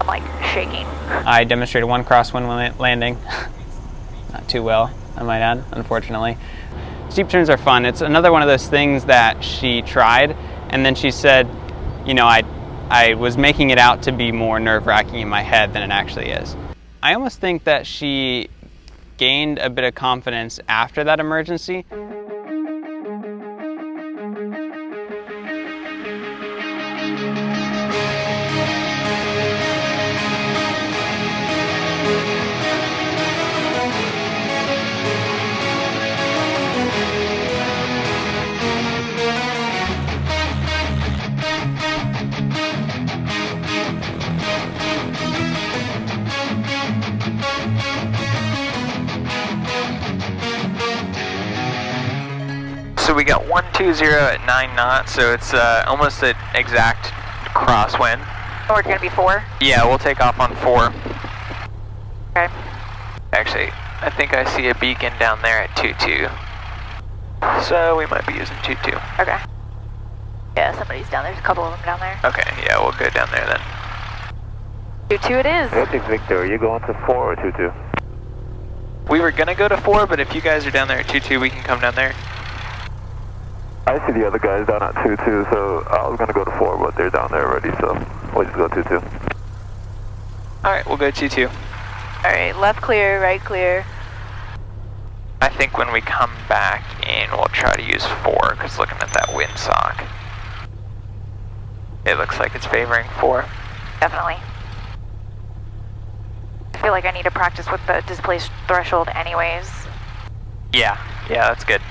like shaking. I demonstrated one crosswind landing. Not too well, I might add, unfortunately. Steep turns are fun. It's another one of those things that she tried, and then she said, you know, I was making it out to be more nerve-wracking in my head than it actually is. I almost think that she gained a bit of confidence after that emergency. So we got 120 at 9 knots, so it's almost an exact crosswind. Oh, we're gonna be 4? Yeah, we'll take off on 4. Okay. Actually, I think I see a beacon down there at 22. So we might be using 22. Okay. Yeah, somebody's down there. There's a couple of them down there. Okay, yeah, we'll go down there then. 22 it is. Celtic Victor, are you going to 4 or 22? We were gonna go to 4, but if you guys are down there at 22, we can come down there. I see the other guys down at 22, so I was gonna go to 4, but they're down there already, so we'll just go 22. Alright, we'll go 22. Alright, left clear, right clear. I think when we come back in, we'll try to use 4, because looking at that windsock, it looks like it's favoring 4. Definitely. I feel like I need to practice with the displaced threshold anyways. Yeah, that's good.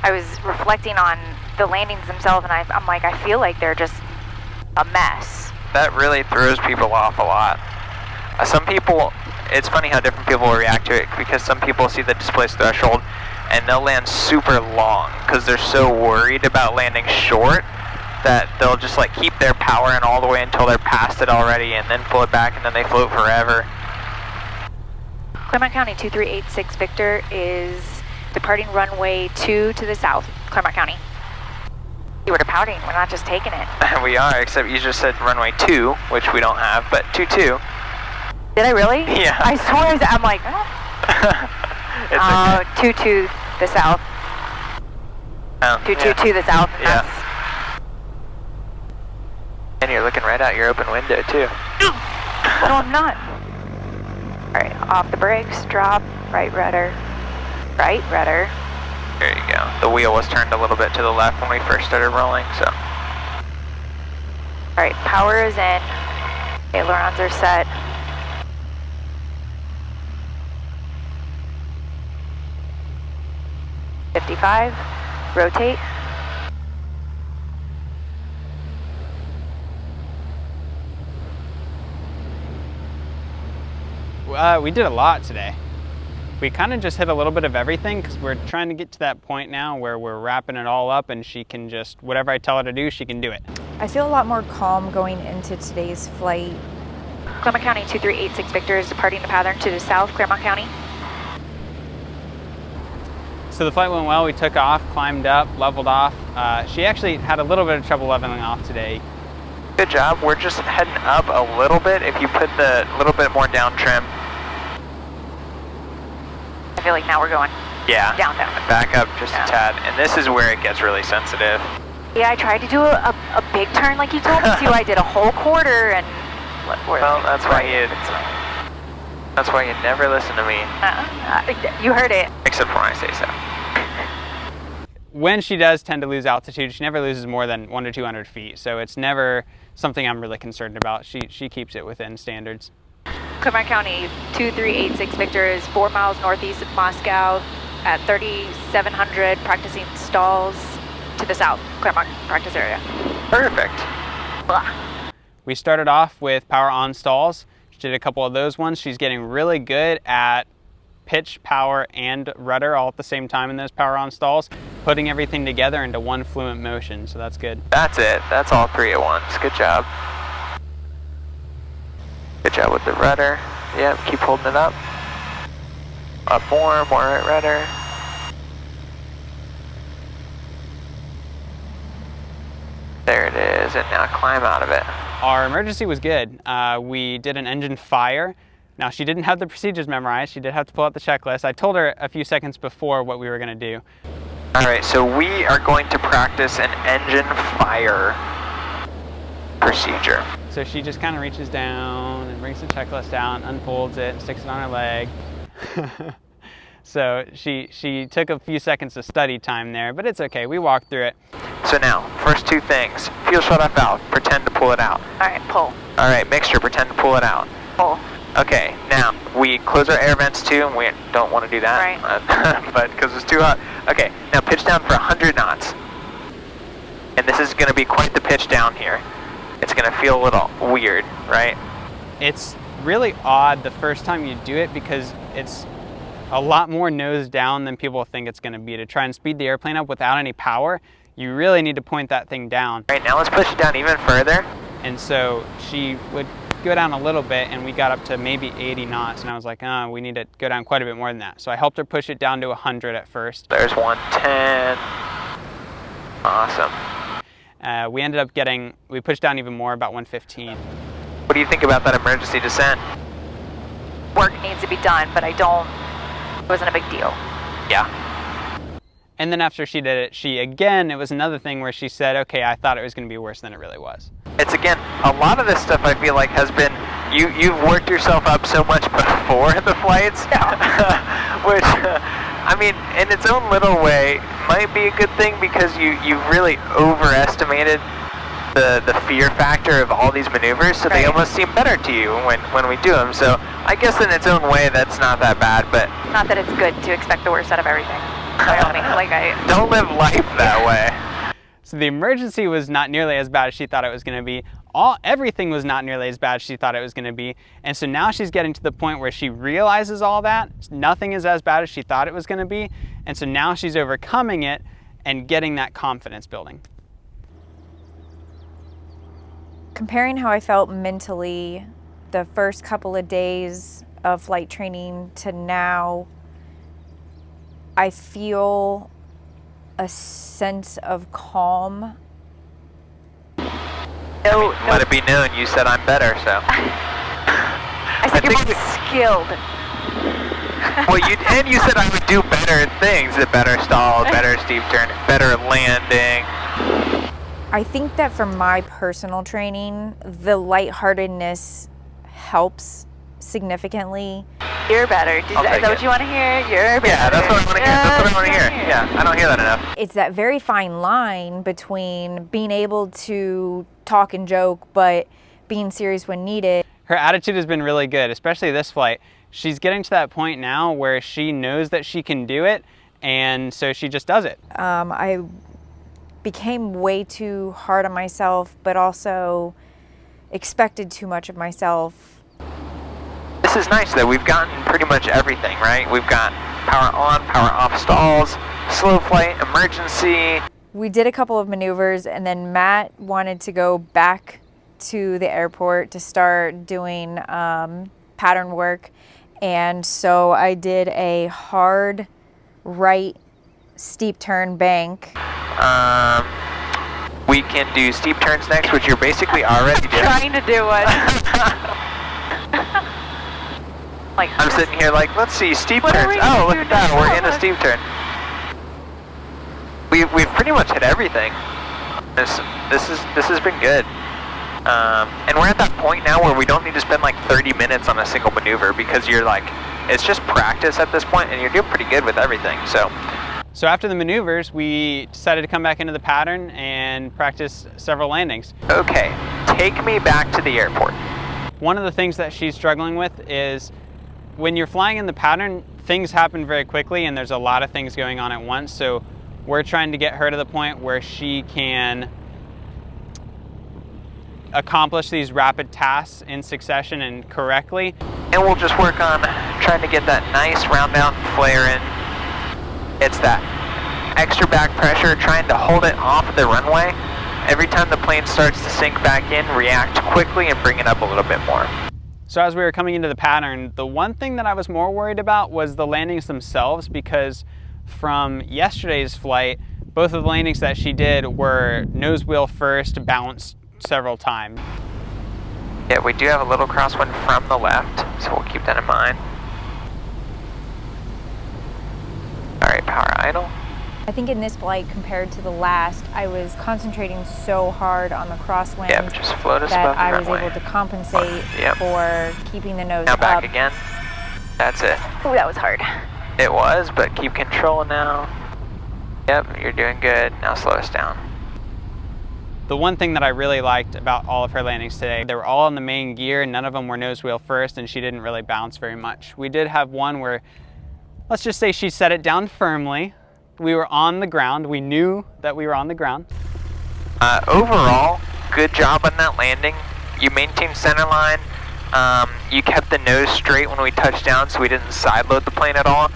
I was reflecting on the landings themselves, and I'm like, I feel like they're just a mess. That really throws people off a lot. Some people, it's funny how different people will react to it, because some people see the displaced threshold and they'll land super long because they're so worried about landing short that they'll just like keep their power in all the way until they're past it already and then float back, and then they float forever. Claremont County 2386 Victor is departing runway 2 to the south, Claremont County. You were departing, we're not just taking it. We are, except you just said runway 2, which we don't have, but 22. Did I really? Yeah. I swear, I'm like, It's okay. 2 to the south. 2 to the south. Yeah. And you're looking right out your open window too. No, I'm not. Alright, off the brakes, drop, right rudder. Right rudder. There you go. The wheel was turned a little bit to the left when we first started rolling, so. Alright, power is in. Ailerons are set. $55. Rotate. We did a lot today. We kind of just hit a little bit of everything because we're trying to get to that point now where we're wrapping it all up and she can just, whatever I tell her to do, she can do it. I feel a lot more calm going into today's flight. Claremont County 2386 Victor is departing the pattern to the south, Claremont County. So the flight went well. We took off, climbed up, leveled off. She actually had a little bit of trouble leveling off today. Good job. We're just heading up a little bit. If you put the little bit more down trim. I feel like now we're going Yeah. down. Back up just a tad. And this is where it gets really sensitive. Yeah, I tried to do a big turn like you told me to. I did a whole quarter and... Well, that's why you never listen to me. You heard it. Except for when I say so. When she does tend to lose altitude, she never loses more than 100 to 200 feet. So it's never something I'm really concerned about. She keeps it within standards. Claremont County 2386 Victor is 4 miles northeast of Moscow at 3700, practicing stalls to the south, Claremont practice area. Perfect. Blah. We started off with power on stalls. She did a couple of those ones. She's getting really good at pitch, power, and rudder all at the same time in those power on stalls, putting everything together into one fluent motion, so that's good. That's it. That's all 3 at once. Good job. Good job with the rudder. Yep, keep holding it up. Up more right rudder. There it is, and now climb out of it. Our emergency was good. We did an engine fire. Now, she didn't have the procedures memorized. She did have to pull out the checklist. I told her a few seconds before what we were going to do. All right, so we are going to practice an engine fire procedure. So she just kind of reaches down and brings the checklist out, unfolds it, and sticks it on her leg. So she took a few seconds of study time there, but it's okay. We walked through it. So now, first two things. Fuel shut-off valve, pretend to pull it out. All right, pull. All right, mixture, pretend to pull it out. Pull. Okay, now, we close our air vents too, and we don't want to do that. Right. But because it's too hot. Okay, now pitch down for 100 knots. And this is going to be quite the pitch down here. It's going to feel a little weird, right? It's really odd the first time you do it because it's a lot more nose down than people think it's going to be. To try and speed the airplane up without any power, you really need to point that thing down. All right, now let's push it down even further. And so she would go down a little bit, and we got up to maybe 80 knots, and I was like, we need to go down quite a bit more than that. So I helped her push it down to 100 at first. There's 110. Awesome. We ended up we pushed down even more, about 115. What do you think about that emergency descent? Work needs to be done, but it wasn't a big deal. Yeah. And then after she did it, it was another thing where she said, okay, I thought it was going to be worse than it really was. It's, again, a lot of this stuff I feel like has been, you've worked yourself up so much before the flights, which, I mean, in its own little way, might be a good thing because you've really overestimated the fear factor of all these maneuvers, so they almost seem better to you when we do them. So I guess in its own way, that's not that bad, but... Not that it's good to expect the worst out of everything. Don't live life that way. So the emergency was not nearly as bad as she thought it was going to be. Everything was not nearly as bad as she thought it was going to be. And so now she's getting to the point where she realizes all that. Nothing is as bad as she thought it was going to be. And so now she's overcoming it and getting that confidence building. Comparing how I felt mentally the first couple of days of flight training to now, I feel a sense of calm. Let it be known, you said I'm better, so. I said you're more skilled. Well, you said I would do better things, a better stall, a better steep turn, better landing. I think that for my personal training, the lightheartedness helps significantly. You're better. Is that what you want to hear? You're better. Yeah, that's what I want to hear. That's what I want to hear. Yeah, I don't hear that enough. It's that very fine line between being able to talk and joke, but being serious when needed. Her attitude has been really good, especially this flight. She's getting to that point now where she knows that she can do it, and so she just does it. I became way too hard on myself, but also expected too much of myself. This is nice though, we've gotten pretty much everything, right? We've got power on, power off stalls, slow flight, emergency. We did a couple of maneuvers, and then Matt wanted to go back to the airport to start doing pattern work. And so I did a hard right steep turn bank. We can do steep turns next, which you're basically already doing. Trying to do one. I'm sitting here like, let's see, steep turns. Oh, look at that, we're in a steep turn. We've pretty much hit everything. This has been good. And we're at that point now where we don't need to spend like 30 minutes on a single maneuver because you're like, it's just practice at this point and you're doing pretty good with everything, so. So after the maneuvers, we decided to come back into the pattern and practice several landings. Okay, take me back to the airport. One of the things that she's struggling with is when you're flying in the pattern, things happen very quickly and there's a lot of things going on at once. So we're trying to get her to the point where she can accomplish these rapid tasks in succession and correctly. And we'll just work on trying to get that nice round out flare in. It's that extra back pressure, trying to hold it off the runway. Every time the plane starts to sink back in, react quickly and bring it up a little bit more. So as we were coming into the pattern, the one thing that I was more worried about was the landings themselves, because from yesterday's flight, both of the landings that she did were nose wheel first, bounced several times. Yeah, we do have a little crosswind from the left, so we'll keep that in mind. Alright, power idle. I think in this flight compared to the last, I was concentrating so hard on the crosswind Yep, just float us that above the I was runway. able to compensate for keeping the nose Now up. back again. That's it. Ooh, that was hard. It was, but keep control now. Yep, you're doing good. Now slow us down. The one thing that I really liked about all of her landings today, they were all on the main gear, none of them were nose wheel first, and she didn't really bounce very much. We did have one where, let's just say she set it down firmly. We were on the ground. We knew that we were on the ground. Overall, good job on that landing. You maintained center line. You kept the nose straight when we touched down, so we didn't sideload the plane at all.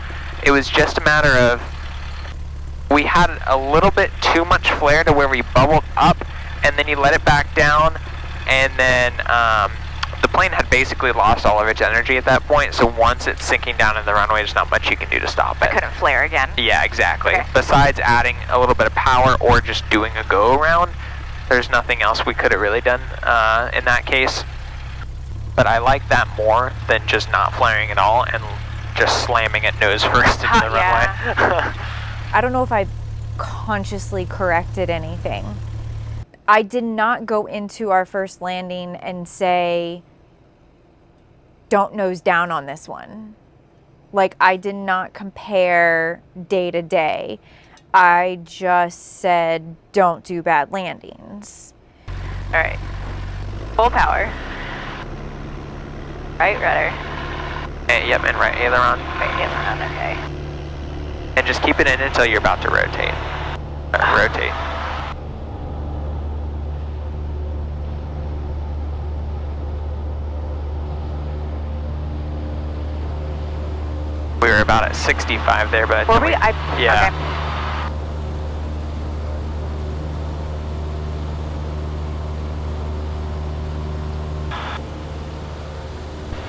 It was just a matter of we had a little bit too much flare to where we bubbled up, and then you let it back down, and then the plane had basically lost all of its energy at that point, so once it's sinking down in the runway, there's not much you can do to stop it. I couldn't flare again. Yeah, exactly. Okay. Besides adding a little bit of power or just doing a go-around, there's nothing else we could have really done in that case. But I like that more than just not flaring at all and just slamming it nose first into the runway. I don't know if I consciously corrected anything. I did not go into our first landing and say, don't nose down on this one. Like, I did not compare day to day. I just said, don't do bad landings. All right. Full power. Right rudder. Yep, and right aileron. Right aileron, okay. And just keep it in until you're about to rotate. Rotate. We were about at 65 there, but Were we? yeah. Okay.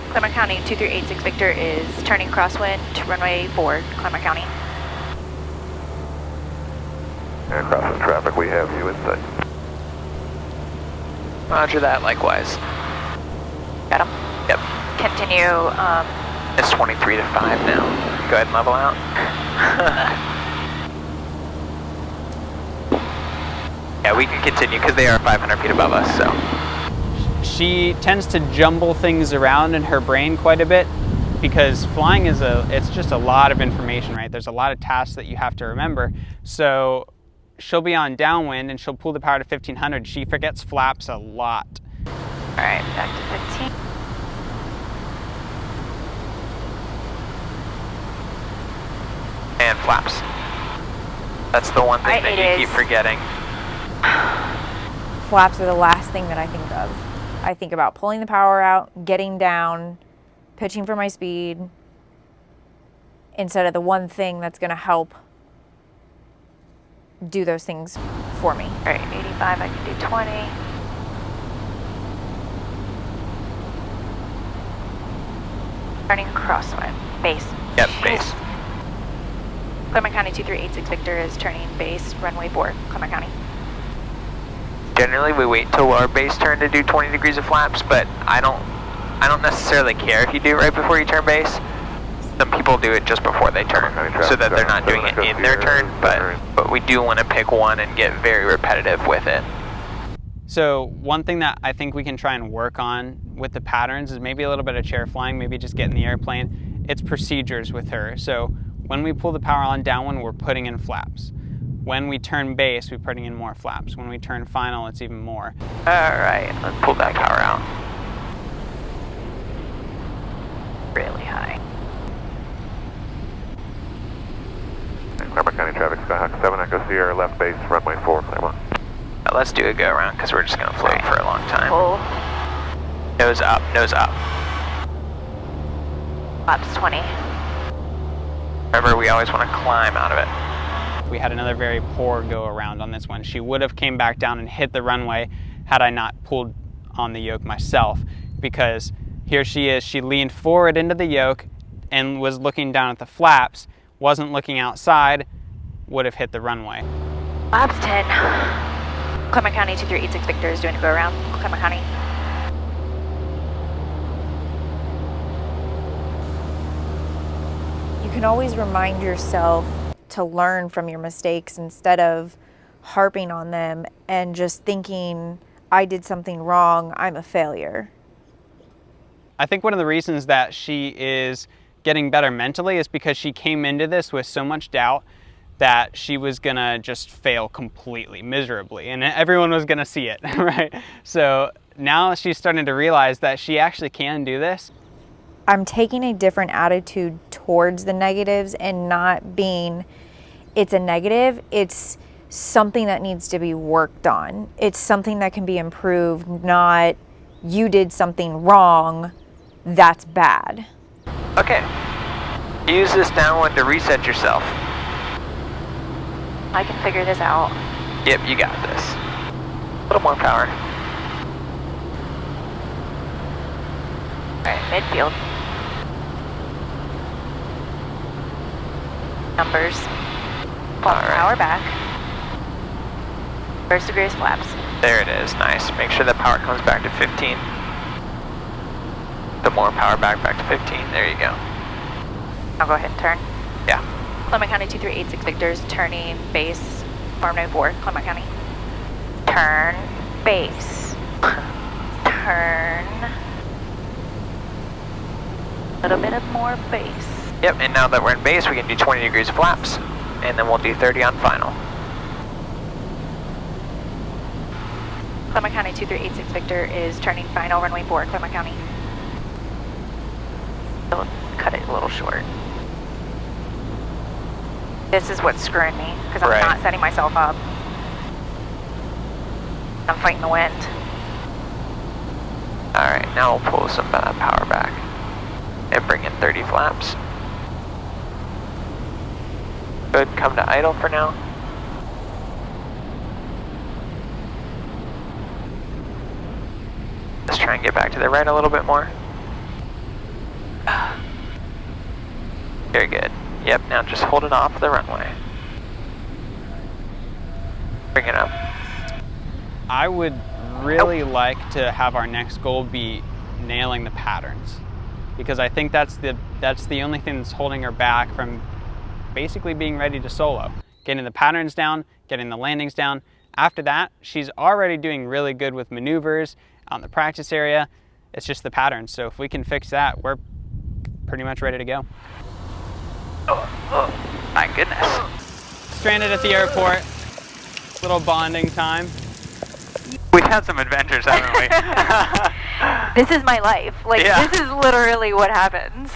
Claremont County 2386 Victor is turning crosswind to runway 4, Claremont County. And crossing traffic, we have you inside. Roger that, likewise. Got him. Yep. Continue. It's 23 to 5 now. Go ahead and level out. Yeah, we can continue because they are 500 feet above us, so. She tends to jumble things around in her brain quite a bit because flying is it's just a lot of information, right? There's a lot of tasks that you have to remember. So she'll be on downwind and she'll pull the power to 1500. She forgets flaps a lot. All right, back to 15. And flaps. That's the one thing that you keep forgetting. Flaps are the last thing that I think of. I think about pulling the power out, getting down, pitching for my speed, instead of the one thing that's going to help do those things for me. All right, 85, I can do 20. Turning crosswind, base. Yep, base. Claremont County 2386 Victor is turning base, runway 4, Claremont County. Generally, we wait till our base turn to do 20 degrees of flaps, but I don't necessarily care if you do it right before you turn base. Some people do it just before they turn, so that they're not doing it in their turn, but we do want to pick one and get very repetitive with it. So one thing that I think we can try and work on with the patterns is maybe a little bit of chair flying, maybe just get in the airplane. It's procedures with her. So when we pull the power on downwind, we're putting in flaps. When we turn base, we're putting in more flaps. When we turn final, it's even more. All right, let's pull that power out. Really high. Claremont County traffic, Skyhawk 7, Echo Sierra, left base, runway 4, Claremont. Let's do a go around because we're just going to float for a long time. Pull. Nose up, nose up. Flaps 20. Remember, we always want to climb out of it. We had another very poor go around on this one. She would have came back down and hit the runway had I not pulled on the yoke myself, because here she is, she leaned forward into the yoke and was looking down at the flaps, wasn't looking outside, would have hit the runway. Flaps 10. Claremont County 2386 Victor is doing a go around, Claremont County. can always remind yourself to learn from your mistakes instead of harping on them and just thinking, I did something wrong, I'm a failure. I think one of the reasons that she is getting better mentally is because she came into this with so much doubt that she was gonna just fail completely, miserably, and everyone was gonna see it, right? So now she's starting to realize that she actually can do this. I'm taking a different attitude towards the negatives and not being, it's a negative, it's something that needs to be worked on. It's something that can be improved, not you did something wrong, that's bad. Okay. Use this downwind to reset yourself. I can figure this out. Yep, you got this. A little more power. All right, midfield. Numbers. Power back. First degree flaps. There it is, nice. Make sure the power comes back to 15. The more power back to 15, there you go. I'll go ahead and turn. Yeah. Clement County 2386 Victor's turning base, Farm 94, Clement County. Turn, base. Turn. A little bit of more base. Yep, and now that we're in base, we can do 20 degrees flaps, and then we'll do 30 on final. Clement County 2386 Victor is turning final, runway 4, Clement County. I'll cut it a little short. This is what's screwing me, because I'm not setting myself up. I'm fighting the wind. Alright, now we'll pull some power back and bring in 30 flaps. Good, come to idle for now. Let's try and get back to the right a little bit more. Very good. Yep, now just hold it off the runway. Bring it up. I would really like to have our next goal be nailing the patterns, because I think that's the only thing that's holding her back from basically being ready to solo. Getting the patterns down, getting the landings down. After that, she's already doing really good with maneuvers out in the practice area. It's just the patterns. So if we can fix that, we're pretty much ready to go. Oh, my goodness. Stranded at the airport. Little bonding time. We've had some adventures, haven't we? This is my life. Like, Yeah. This is literally what happens.